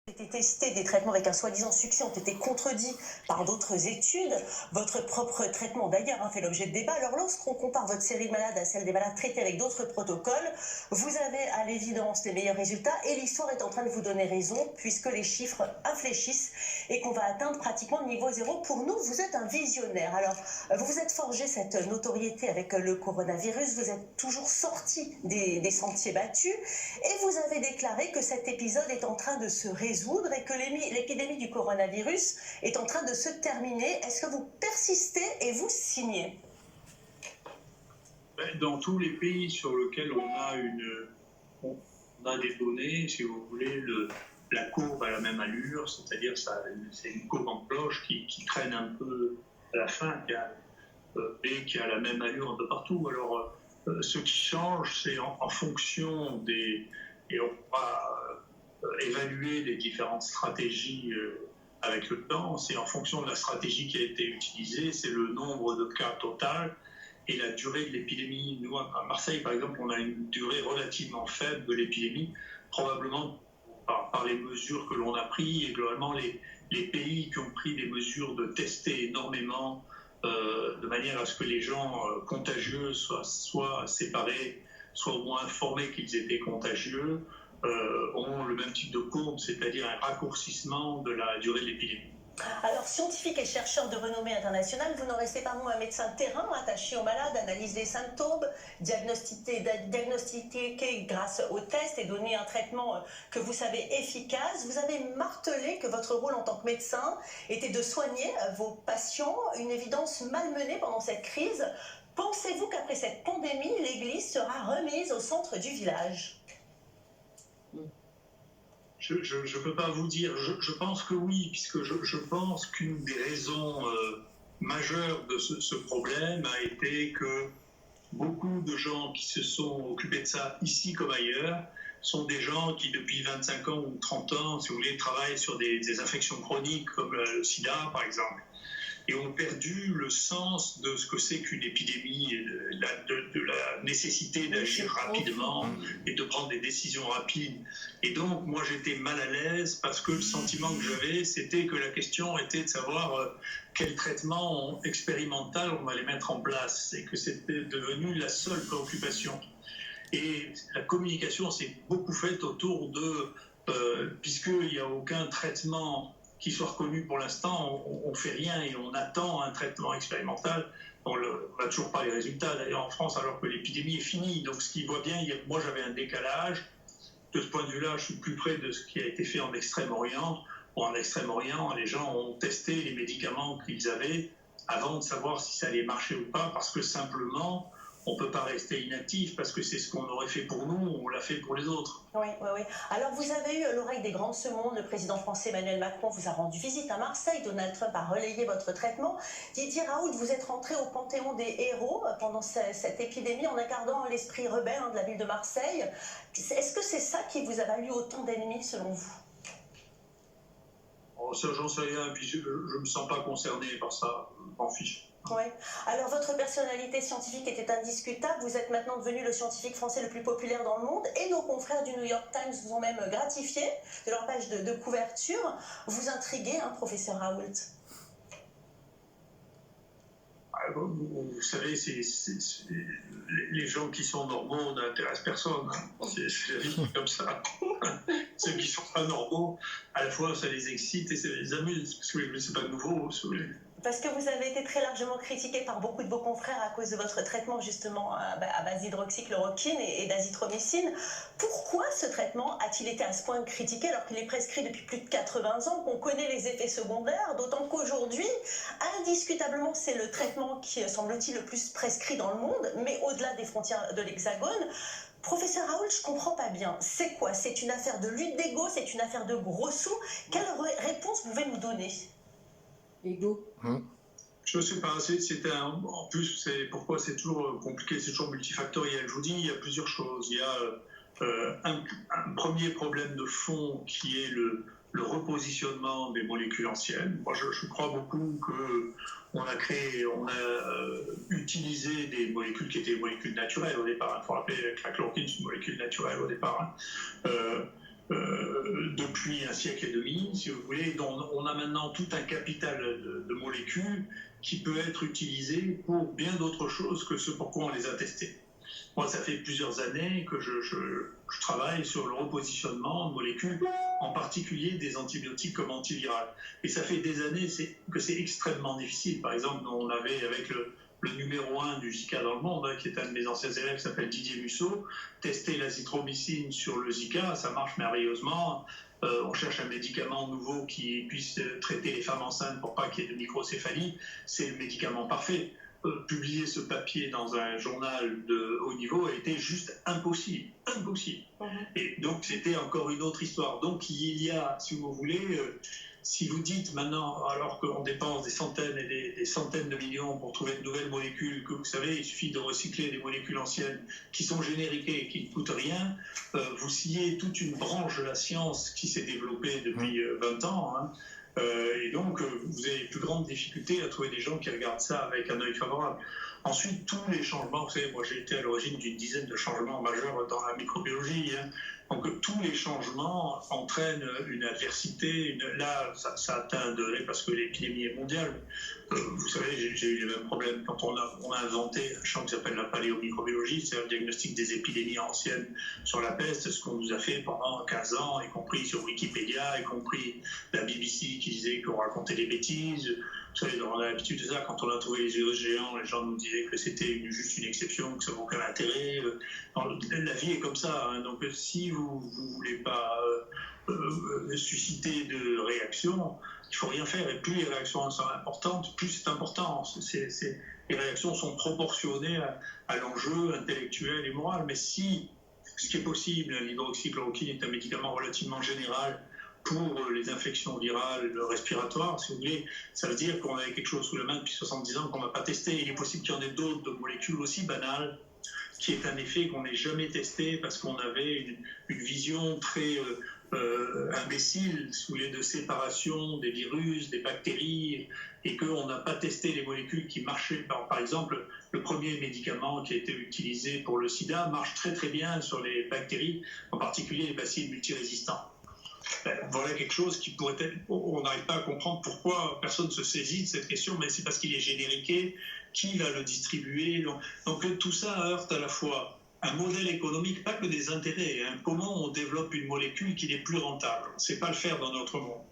Été testés, des traitements avec un soi-disant succès ont été contredits par d'autres études. Votre propre traitement d'ailleurs fait l'objet de débats. Alors lorsqu'on compare votre série de malades à celle des malades traités avec d'autres protocoles, vous avez à l'évidence les meilleurs résultats et l'histoire est en train de vous donner raison puisque les chiffres infléchissent et qu'on va atteindre pratiquement le niveau zéro. Pour nous, vous êtes un visionnaire. Alors vous vous êtes forgé cette notoriété avec le coronavirus, vous êtes toujours sorti des sentiers battus et vous avez déclaré que cet épisode est en train de se résoudre et que l'épidémie du coronavirus est en train de se terminer. Est-ce que vous persistez et vous signez? Dans tous les pays sur lesquels on a des données, si vous voulez, la courbe a la même allure, c'est-à-dire c'est une courbe en cloche qui traîne un peu à la fin, mais qui a la même allure un peu partout. Alors, ce qui change, c'est en fonction des... Et on va évaluer les différentes stratégies avec le temps. C'est en fonction de la stratégie qui a été utilisée, c'est le nombre de cas total et la durée de l'épidémie. Nous, à Marseille, par exemple, on a une durée relativement faible de l'épidémie, probablement par les mesures que l'on a prises et globalement les pays qui ont pris des mesures de tester énormément de manière à ce que les gens contagieux soient séparés, soient au moins informés qu'ils étaient contagieux, ont le même type de courbe, c'est-à-dire un raccourcissement de la durée de l'épidémie. Alors, scientifique et chercheur de renommée internationale, vous n'en restez pas moins un médecin de terrain attaché aux malades, analyse les symptômes, diagnostiquer grâce aux tests et donner un traitement que vous savez efficace. Vous avez martelé que votre rôle en tant que médecin était de soigner vos patients, une évidence malmenée pendant cette crise. Pensez-vous qu'après cette pandémie, l'Église sera remise au centre du village ? Je ne peux pas vous dire. Je pense que oui, puisque je pense qu'une des raisons majeures de ce problème a été que beaucoup de gens qui se sont occupés de ça, ici comme ailleurs, sont des gens qui, depuis 25 ans ou 30 ans, si vous voulez, travaillent sur des infections chroniques comme le sida, par exemple, et ont perdu le sens de ce que c'est qu'une épidémie, de la nécessité d'agir rapidement et de prendre des décisions rapides. Et donc, moi, j'étais mal à l'aise parce que le sentiment que j'avais, c'était que la question était de savoir quel traitement expérimental on allait mettre en place et que c'était devenu la seule préoccupation. Et la communication s'est beaucoup faite autour de, puisqu'il n'y a aucun traitement qui soit reconnu pour l'instant, on ne fait rien et on attend un traitement expérimental. On n'a toujours pas les résultats d'ailleurs en France alors que l'épidémie est finie. Donc ce qui voit bien, moi j'avais un décalage. De ce point de vue-là, je suis plus près de ce qui a été fait en Extrême-Orient. En Extrême-Orient, les gens ont testé les médicaments qu'ils avaient avant de savoir si ça allait marcher ou pas, parce que simplement, on ne peut pas rester inactif, parce que c'est ce qu'on aurait fait pour nous, on l'a fait pour les autres. Oui. Alors, vous avez eu l'oreille des grands de ce monde. Le président français Emmanuel Macron vous a rendu visite à Marseille. Donald Trump a relayé votre traitement. Didier Raoult, vous êtes rentré au panthéon des héros pendant cette épidémie en incarnant l'esprit rebelle de la ville de Marseille. Est-ce que c'est ça qui vous a valu autant d'ennemis, selon vous ? Oh, ça, j'en sais rien. Je ne me sens pas concerné par ça. Je m'en fiche. Oui. Alors, votre personnalité scientifique était indiscutable. Vous êtes maintenant devenu le scientifique français le plus populaire dans le monde. Et nos confrères du New York Times vous ont même gratifié de leur page de couverture. Vous intriguez, professeur Raoult. Vous savez, les gens qui sont normaux n'intéressent personne. C'est la vie comme ça. Ceux qui ne sont pas normaux, à la fois ça les excite et ça les amuse. Parce que c'est pas nouveau. Parce que vous avez été très largement critiqué par beaucoup de vos confrères à cause de votre traitement justement à base d'hydroxychloroquine et d'azithromycine. Pourquoi ce traitement a-t-il été à ce point critiqué alors qu'il est prescrit depuis plus de 80 ans, qu'on connaît les effets secondaires, d'autant qu'aujourd'hui, indiscutablement, c'est le traitement qui semble-t-il le plus prescrit dans le monde, mais au-delà des frontières de l'Hexagone. Professeur Raoult, je ne comprends pas bien. C'est quoi? C'est une affaire de lutte d'ego? C'est une affaire de gros sous? Quelle réponse pouvez vous donner? Ego. Je ne sais pas. En plus, c'est pourquoi c'est toujours compliqué, c'est toujours multifactoriel. Je vous dis, il y a plusieurs choses. Il y a un premier problème de fond qui est le repositionnement des molécules anciennes. Moi, je crois beaucoup qu'on a utilisé des molécules qui étaient des molécules naturelles au départ. Il faut rappeler que la chloroquine, c'est une molécule naturelle au départ. depuis un siècle et demi, si vous voulez, dont on a maintenant tout un capital de molécules qui peut être utilisé pour bien d'autres choses que ce pour quoi on les a testés. Moi, ça fait plusieurs années que je travaille sur le repositionnement de molécules, en particulier des antibiotiques comme antivirales. Et ça fait des années que c'est extrêmement difficile. Par exemple, on avait avec le numéro 1 du Zika dans le monde, qui est un de mes anciens élèves, qui s'appelle Didier Musso, tester l'azithromycine sur le Zika, ça marche merveilleusement. On cherche un médicament nouveau qui puisse traiter les femmes enceintes pour pas qu'il y ait de microcéphalie. C'est le médicament parfait. Publier ce papier dans un journal de haut niveau a été juste impossible. Impossible. Et donc, c'était encore une autre histoire. Donc, il y a, si vous voulez, si vous dites maintenant, alors qu'on dépense des centaines et des centaines de millions pour trouver de nouvelles molécules, que vous savez, il suffit de recycler des molécules anciennes qui sont génériquées et qui ne coûtent rien, vous sciez toute une branche de la science qui s'est développée depuis 20 ans, hein. Et donc, vous avez les plus grandes difficultés à trouver des gens qui regardent ça avec un œil favorable. Ensuite, tous les changements, vous savez, moi j'ai été à l'origine d'une dizaine de changements majeurs dans la microbiologie, hein. Donc tous les changements entraînent une adversité. Là, ça atteint un degré parce que l'épidémie est mondiale. Vous savez, j'ai eu les mêmes problèmes quand on a inventé un champ qui s'appelle la paléomicrobiologie, c'est le diagnostic des épidémies anciennes sur la peste, ce qu'on nous a fait pendant 15 ans, y compris sur Wikipédia, y compris la BBC qui disait qu'on racontait des bêtises. Vous savez, on a l'habitude de ça. Quand on a trouvé les œufs géants, les gens nous disaient que c'était juste une exception, que ça n'a aucun intérêt. La vie est comme ça, hein. Donc si vous ne voulez pas susciter de réactions, il ne faut rien faire. Et plus les réactions sont importantes, plus c'est important. Les réactions sont proportionnées à l'enjeu intellectuel et moral. Mais si, ce qui est possible, l'hydroxychloroquine est un médicament relativement général pour les infections virales respiratoires, si vous voulez, ça veut dire qu'on avait quelque chose sous la main depuis 70 ans qu'on n'a pas testé. Il est possible qu'il y en ait d'autres de molécules aussi banales, qui est un effet qu'on n'ait jamais testé parce qu'on avait une vision très imbécile, sous les de séparation des virus, des bactéries, et qu'on n'a pas testé les molécules qui marchaient. Par exemple, le premier médicament qui a été utilisé pour le sida marche très très bien sur les bactéries, en particulier les bacilles multirésistants. Voilà quelque chose qui pourrait être... On n'arrive pas à comprendre pourquoi personne ne se saisit de cette question, mais c'est parce qu'il est génériqué, qui va le distribuer. Donc tout ça heurte à la fois un modèle économique, pas que des intérêts, hein. Comment on développe une molécule qui n'est plus rentable? On ne sait pas le faire dans notre monde.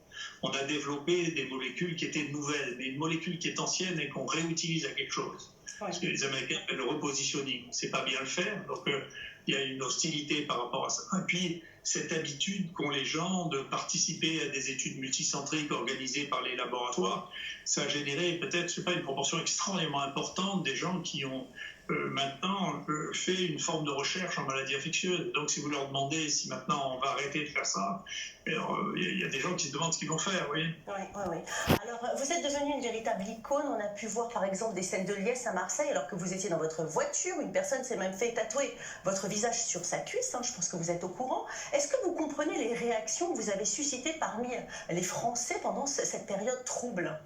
On a développé des molécules qui étaient nouvelles, mais une molécule qui est ancienne et qu'on réutilise à quelque chose. Parce que les Américains appellent le repositioning. On ne sait pas bien le faire, donc il y a une hostilité par rapport à ça. Et puis, cette habitude qu'ont les gens de participer à des études multicentriques organisées par les laboratoires, ça a généré peut-être, je sais pas, une proportion extrêmement importante des gens qui ont maintenant fait une forme de recherche en maladies infectieuses. Donc si vous leur demandez si maintenant on va arrêter de faire ça, il y a des gens qui se demandent ce qu'ils vont faire, oui. Oui. Alors vous êtes devenu une véritable icône. On a pu voir par exemple des scènes de liesse à Marseille alors que vous étiez dans votre voiture. Une personne s'est même fait tatouer votre visage sur sa cuisse, hein. Je pense que vous êtes au courant. Est-ce que vous comprenez les réactions que vous avez suscitées parmi les Français pendant cette période trouble ?